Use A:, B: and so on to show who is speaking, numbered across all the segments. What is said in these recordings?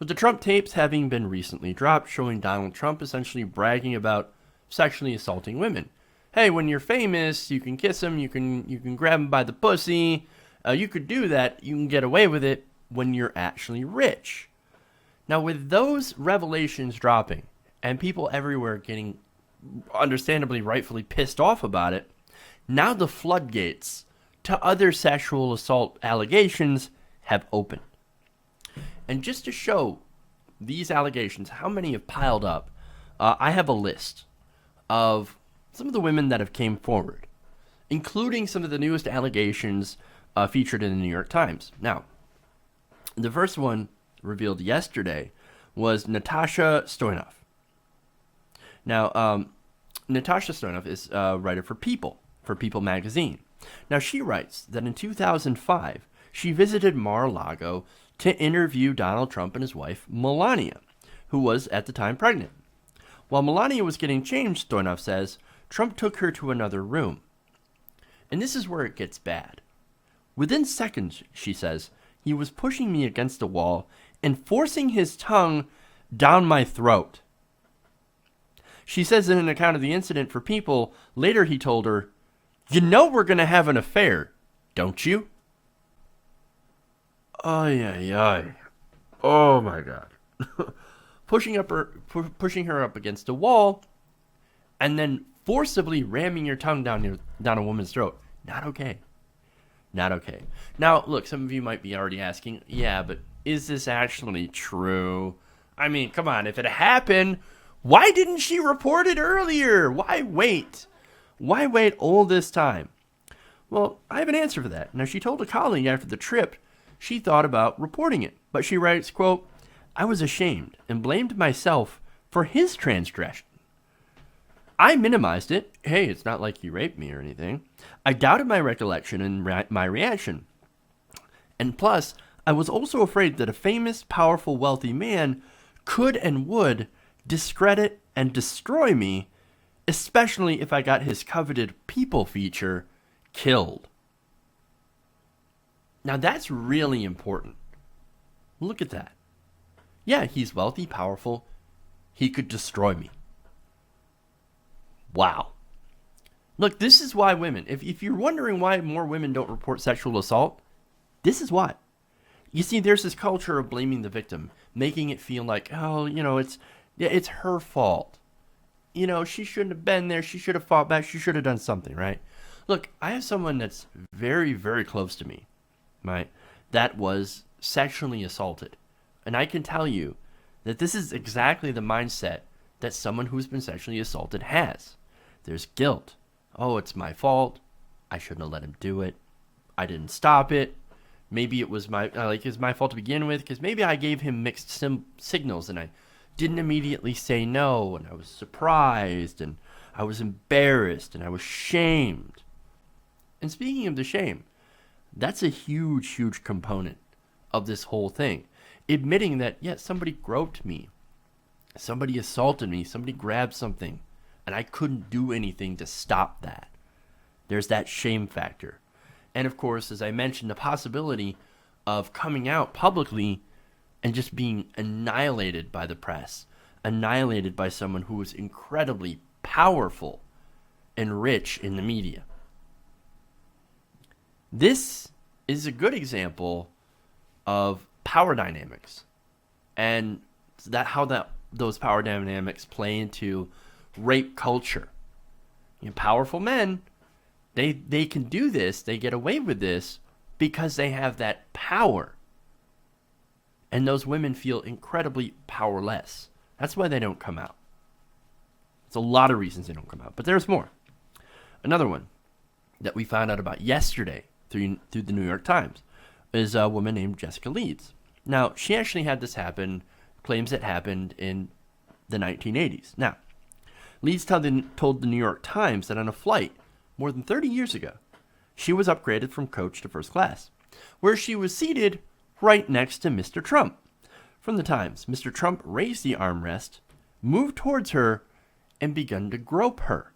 A: with the Trump tapes having been recently dropped showing Donald Trump essentially bragging about sexually assaulting women. Hey, when you're famous, you can kiss them, you can grab them by the pussy, you could do that, you can get away with it when you're actually rich. Now, with those revelations dropping and people everywhere getting understandably, rightfully pissed off about it, now the floodgates to other sexual assault allegations have opened. And just to show these allegations, how many have piled up, I have a list of some of the women that have came forward, including some of the newest allegations featured in the New York Times. Now, the first one revealed yesterday was Natasha Stoyanov. Now, Natasha Stoyanov is a writer for People magazine. Now, she writes that in 2005, she visited Mar-a-Lago to interview Donald Trump and his wife, Melania, who was at the time pregnant. While Melania was getting changed, Stoyanov says, Trump took her to another room. And this is where it gets bad. Within seconds, she says, he was pushing me against a wall and forcing his tongue down my throat. She says in an account of the incident for People, later he told her, you know we're going to have an affair, don't you? Ay, ay, ay. Oh, my God. pushing her up against a wall and then forcibly ramming your tongue down a woman's throat. Not okay. Not okay. Now, look, some of you might be already asking, yeah, but is this actually true? I mean, come on, if it happened, why didn't she report it earlier? Why wait? Why wait all this time? Well, I have an answer for that. Now, she told a colleague after the trip she thought about reporting it, but she writes, quote, I was ashamed and blamed myself for his transgression. I minimized it. Hey, it's not like he raped me or anything. I doubted my recollection and my reaction. And plus, I was also afraid that a famous, powerful, wealthy man could and would discredit and destroy me, especially if I got his coveted People feature killed. Now that's really important. Look at that. Yeah, he's wealthy, powerful. He could destroy me. Wow. Look, this is why women, if you're wondering why more women don't report sexual assault, this is why. You see, there's this culture of blaming the victim, making it feel like, oh, it's her fault. She shouldn't have been there. She should have fought back. She should have done something, right? Look, I have someone that's very, very close to me, right, that was sexually assaulted. And I can tell you that this is exactly the mindset that someone who's been sexually assaulted has. There's guilt. Oh, it's my fault. I shouldn't have let him do it. I didn't stop it. Maybe it was it's my fault to begin with, because maybe I gave him mixed signals and I didn't immediately say no, and I was surprised, and I was embarrassed, and I was shamed. And speaking of the shame, that's a huge, huge component of this whole thing. Admitting that, somebody groped me, somebody assaulted me, somebody grabbed something, and I couldn't do anything to stop that. There's that shame factor. And of course, as I mentioned, the possibility of coming out publicly and just being annihilated by the press, annihilated by someone who was incredibly powerful and rich in the media. This is a good example of power dynamics and those power dynamics play into rape culture. Powerful men, they can do this, they get away with this because they have that power. And those women feel incredibly powerless. That's why they don't come out. It's a lot of reasons they don't come out, but there's more. Another one that we found out about yesterday through the New York Times is a woman named Jessica Leeds. Now, she actually had this happen, claims it happened in the 1980s. Now, Leeds told the New York Times that on a flight more than 30 years ago, she was upgraded from coach to first class, where she was seated right next to Mr. Trump. From the Times, Mr. Trump raised the armrest, moved towards her, and began to grope her.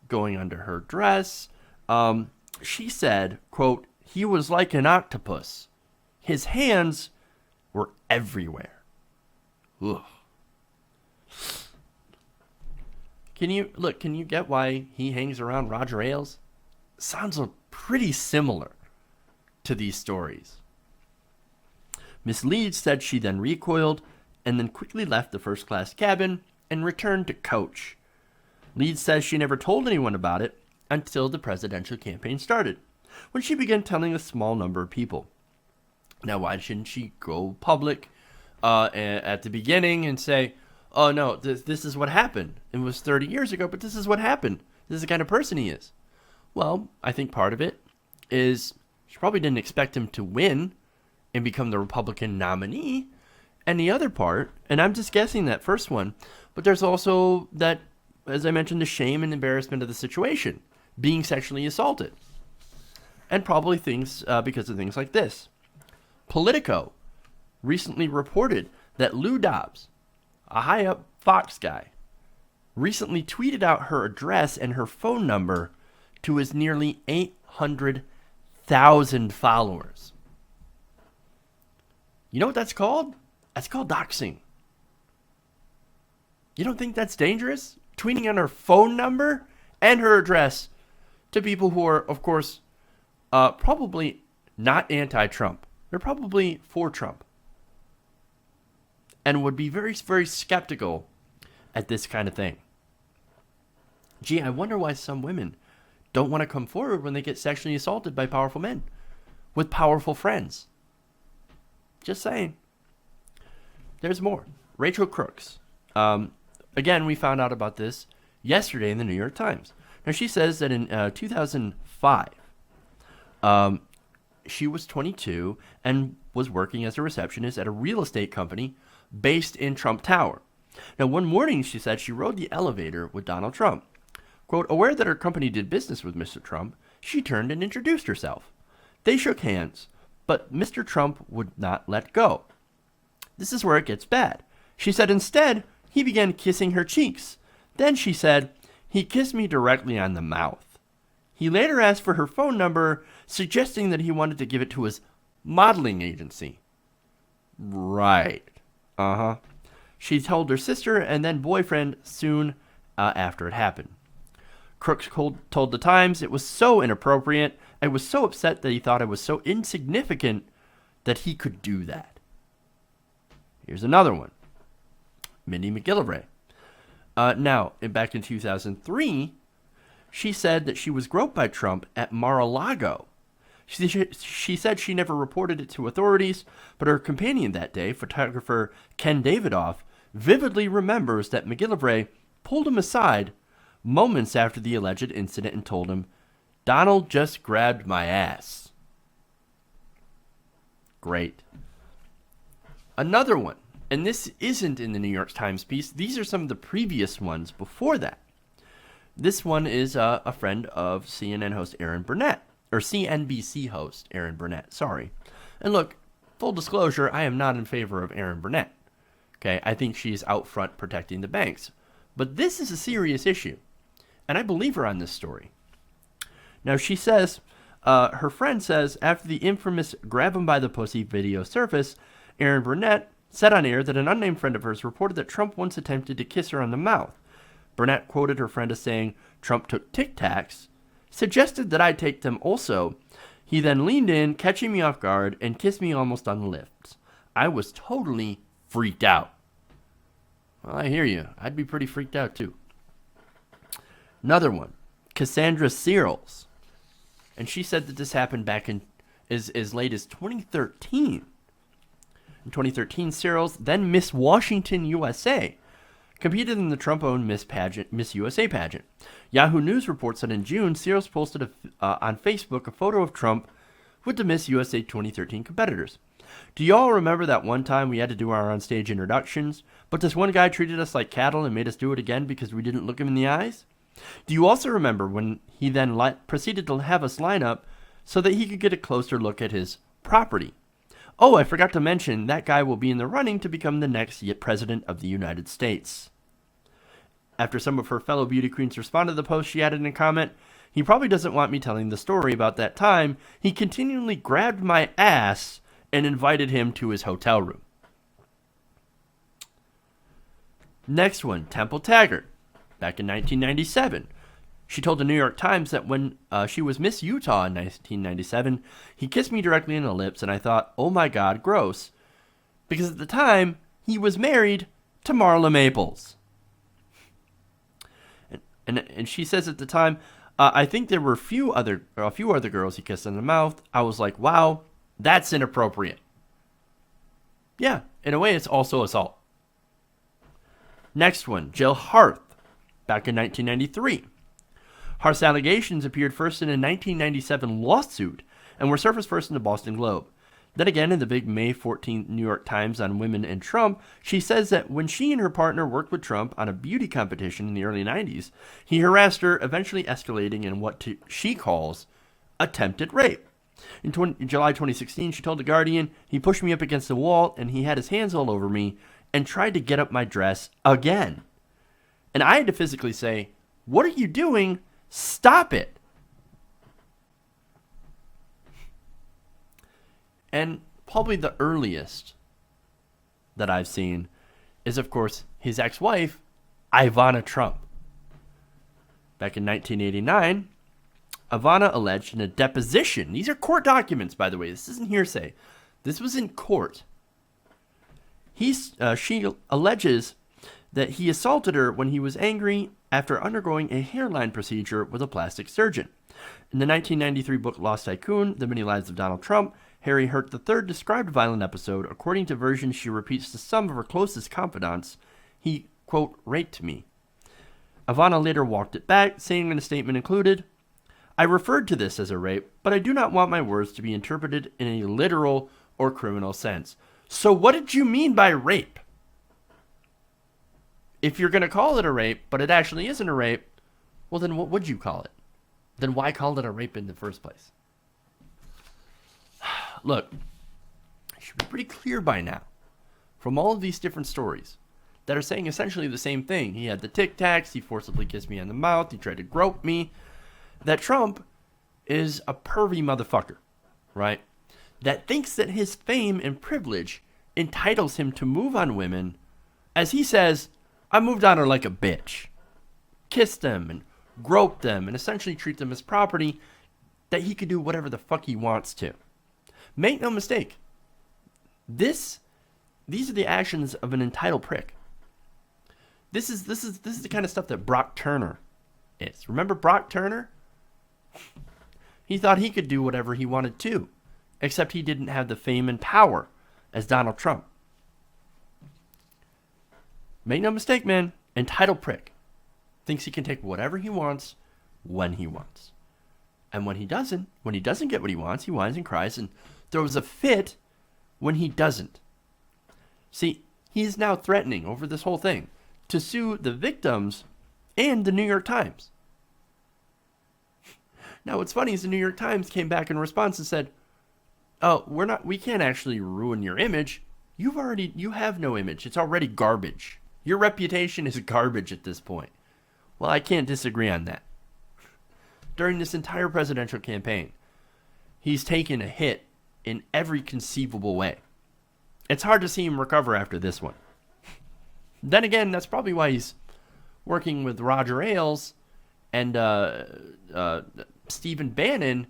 A: Going under her dress, she said, quote, he was like an octopus. His hands everywhere. Ugh. Can you get why he hangs around Roger Ailes? Sounds pretty similar to these stories. Miss Leeds said she then recoiled and then quickly left the first-class cabin and returned to coach. Leeds says she never told anyone about it until the presidential campaign started, when she began telling a small number of people. Now, why shouldn't she go public at the beginning and say, oh, no, this is what happened. It was 30 years ago, but this is what happened. This is the kind of person he is. Well, I think part of it is she probably didn't expect him to win and become the Republican nominee. And the other part, and I'm just guessing that first one, but there's also that, as I mentioned, the shame and embarrassment of the situation, being sexually assaulted. And probably things because of things like this. Politico recently reported that Lou Dobbs, a high-up Fox guy, recently tweeted out her address and her phone number to his nearly 800,000 followers. You know what that's called? That's called doxing. You don't think that's dangerous? Tweeting on her phone number and her address to people who are, of course, probably not anti-Trump. They're probably for Trump. And would be very, very skeptical at this kind of thing. Gee, I wonder why some women don't want to come forward when they get sexually assaulted by powerful men with powerful friends. Just saying. There's more. Rachel Crooks. Again, we found out about this yesterday in the New York Times. Now, she says that in 2005, she was 22 and was working as a receptionist at a real estate company based in Trump Tower. Now, one morning, she said she rode the elevator with Donald Trump. Quote, aware that her company did business with Mr. Trump, she turned and introduced herself. They shook hands, but Mr. Trump would not let go. This is where it gets bad. She said instead, he began kissing her cheeks. Then she said, he kissed me directly on the mouth. He later asked for her phone number, suggesting that he wanted to give it to his modeling agency. Right. She told her sister and then boyfriend soon after it happened. Crooks told the Times it was so inappropriate and was so upset that he thought it was so insignificant that he could do that. Here's another one. Mindy McGillivray. Now, back in 2003, she said that she was groped by Trump at Mar-a-Lago. She said she never reported it to authorities, but her companion that day, photographer Ken Davidoff, vividly remembers that McGillivray pulled him aside moments after the alleged incident and told him, Donald just grabbed my ass. Great. Another one, and this isn't in the New York Times piece. These are some of the previous ones before that. This one is a friend of CNN host Aaron Burnett, or CNBC host Aaron Burnett, sorry. And look, full disclosure, I am not in favor of Aaron Burnett. Okay, I think she's out front protecting the banks. But this is a serious issue, and I believe her on this story. Now, she says, her friend says, after the infamous grab him by the pussy video surfaced, Aaron Burnett said on air that an unnamed friend of hers reported that Trump once attempted to kiss her on the mouth. Burnett quoted her friend as saying, Trump took Tic Tacs, suggested that I take them also. He then leaned in, catching me off guard, and kissed me almost on the lips. I was totally freaked out. Well, I hear you. I'd be pretty freaked out, too. Another one, Cassandra Searles. And she said that this happened back in as late as 2013. In 2013, Searles, then Miss Washington, USA, competed in the Trump-owned Miss USA pageant. Yahoo News reports that in June, Searles posted on Facebook a photo of Trump with the Miss USA 2013 competitors. Do y'all remember that one time we had to do our on-stage introductions, but this one guy treated us like cattle and made us do it again because we didn't look him in the eyes? Do you also remember when he then proceeded to have us line up so that he could get a closer look at his property? Oh, I forgot to mention, that guy will be in the running to become the next president of the United States. After some of her fellow beauty queens responded to the post, she added in a comment, he probably doesn't want me telling the story about that time he continually grabbed my ass and invited him to his hotel room. Next one, Temple Taggart, back in 1997. She told the New York Times that when she was Miss Utah in 1997, he kissed me directly in the lips, and I thought, oh my God, gross. Because at the time, he was married to Marla Maples. And she says at the time, I think there were a few other girls he kissed on the mouth. I was like, wow, that's inappropriate. Yeah, in a way, it's also assault. Next one, Jill Harth, back in 1993. Harth's allegations appeared first in a 1997 lawsuit and were surfaced first in the Boston Globe. Then again, in the big May 14th New York Times on women and Trump, she says that when she and her partner worked with Trump on a beauty competition in the early 90s, he harassed her, eventually escalating in what she calls attempted rape. In July 2016, she told The Guardian, he pushed me up against the wall and he had his hands all over me and tried to get up my dress again. And I had to physically say, what are you doing? Stop it. And probably the earliest that I've seen is, of course, his ex-wife, Ivana Trump. Back in 1989, Ivana alleged in a deposition, these are court documents, by the way, this isn't hearsay, this was in court. She alleges that he assaulted her when he was angry after undergoing a hairline procedure with a plastic surgeon. In the 1993 book Lost Tycoon, The Many Lives of Donald Trump, Harry Hurt III described a violent episode. According to versions she repeats to some of her closest confidants, he, quote, raped me. Ivana later walked it back, saying in a statement included, I referred to this as a rape, but I do not want my words to be interpreted in a literal or criminal sense. So what did you mean by rape? If you're going to call it a rape, but it actually isn't a rape, well then what would you call it? Then why call it a rape in the first place? Look, it should be pretty clear by now from all of these different stories that are saying essentially the same thing. He had the Tic Tacs, he forcibly kissed me on the mouth, he tried to grope me, that Trump is a pervy motherfucker, right? That thinks that his fame and privilege entitles him to move on women, as he says, I moved on her like a bitch. Kiss them and grope them and essentially treat them as property that he could do whatever the fuck he wants to. Make no mistake, these are the actions of an entitled prick. This is the kind of stuff that Brock Turner is. Remember Brock Turner? He thought he could do whatever he wanted to, except he didn't have the fame and power as Donald Trump. Make no mistake, man, entitled prick. Thinks he can take whatever he wants when he wants. And when he doesn't get what he wants, he whines and cries and throws a fit when he doesn't. See, he's now threatening over this whole thing to sue the victims and the New York Times. Now, what's funny is the New York Times came back in response and said, "Oh, we can't actually ruin your image. You have no image. It's already garbage. Your reputation is garbage at this point." Well, I can't disagree on that. During this entire presidential campaign, he's taken a hit in every conceivable way. It's hard to see him recover after this one. Then again, that's probably why he's working with Roger Ailes and Stephen Bannon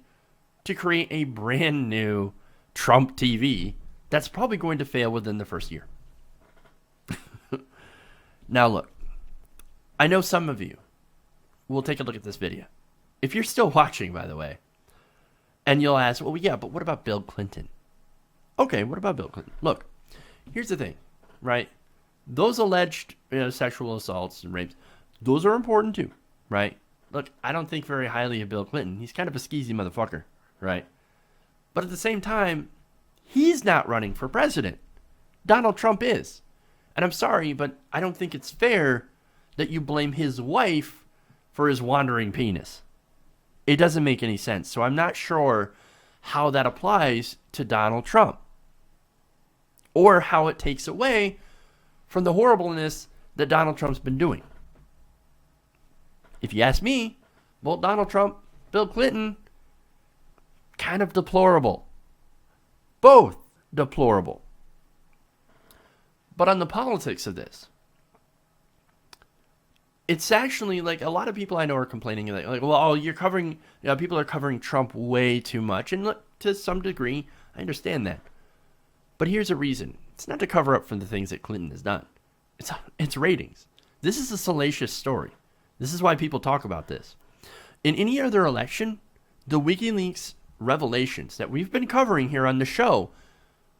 A: to create a brand new Trump TV that's probably going to fail within the first year. Now look, I know some of you will take a look at this video. If you're still watching, by the way, and you'll ask, well, yeah, but what about Bill Clinton? Okay, what about Bill Clinton? Look, here's the thing, right? Those alleged sexual assaults and rapes, those are important too, right? Look, I don't think very highly of Bill Clinton. He's kind of a skeezy motherfucker, right? But at the same time, he's not running for president. Donald Trump is. And I'm sorry, but I don't think it's fair that you blame his wife for his wandering penis. It doesn't make any sense. So I'm not sure how that applies to Donald Trump, or how it takes away from the horribleness that Donald Trump's been doing. If you ask me, well, Donald Trump, Bill Clinton, kind of deplorable. Both deplorable. But on the politics of this, it's actually like a lot of people I know are complaining like well, oh, you're covering, people are covering Trump way too much. And look, to some degree, I understand that. But here's a reason. It's not to cover up for the things that Clinton has done. It's ratings. This is a salacious story. This is why people talk about this. In any other election, the WikiLeaks revelations that we've been covering here on the show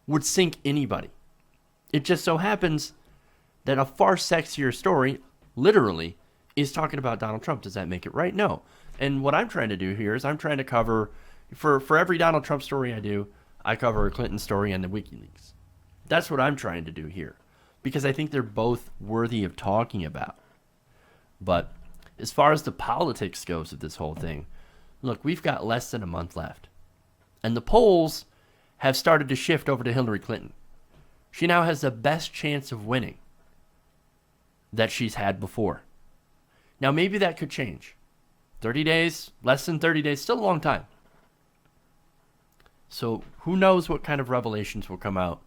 A: would sink anybody. It just so happens that a far sexier story, literally, is talking about Donald Trump. Does that make it right? No. And what I'm trying to do here is I'm trying to cover, for every Donald Trump story I do, I cover a Clinton story and the WikiLeaks. That's what I'm trying to do here, because I think they're both worthy of talking about. But as far as the politics goes of this whole thing, look, we've got less than a month left. And the polls have started to shift over to Hillary Clinton. She now has the best chance of winning that she's had before. Now, maybe that could change. 30 days, less than 30 days, still a long time. So who knows what kind of revelations will come out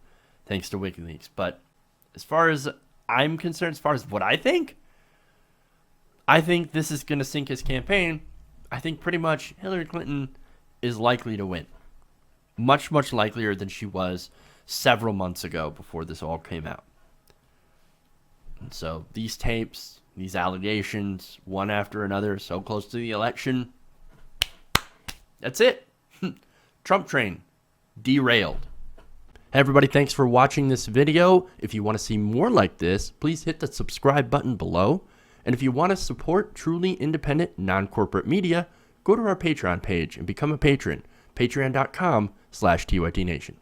A: thanks to WikiLeaks. But as far as I'm concerned, as far as what I think this is going to sink his campaign. I think pretty much Hillary Clinton is likely to win. Much, much likelier than she was several months ago before this all came out. And so these tapes, these allegations, one after another, so close to the election, that's it. Trump train derailed. Hey everybody, thanks for watching this video. If you want to see more like this, please hit the subscribe button below. And if you want to support truly independent, non-corporate media, go to our Patreon page and become a patron. Patreon.com/TYTNation.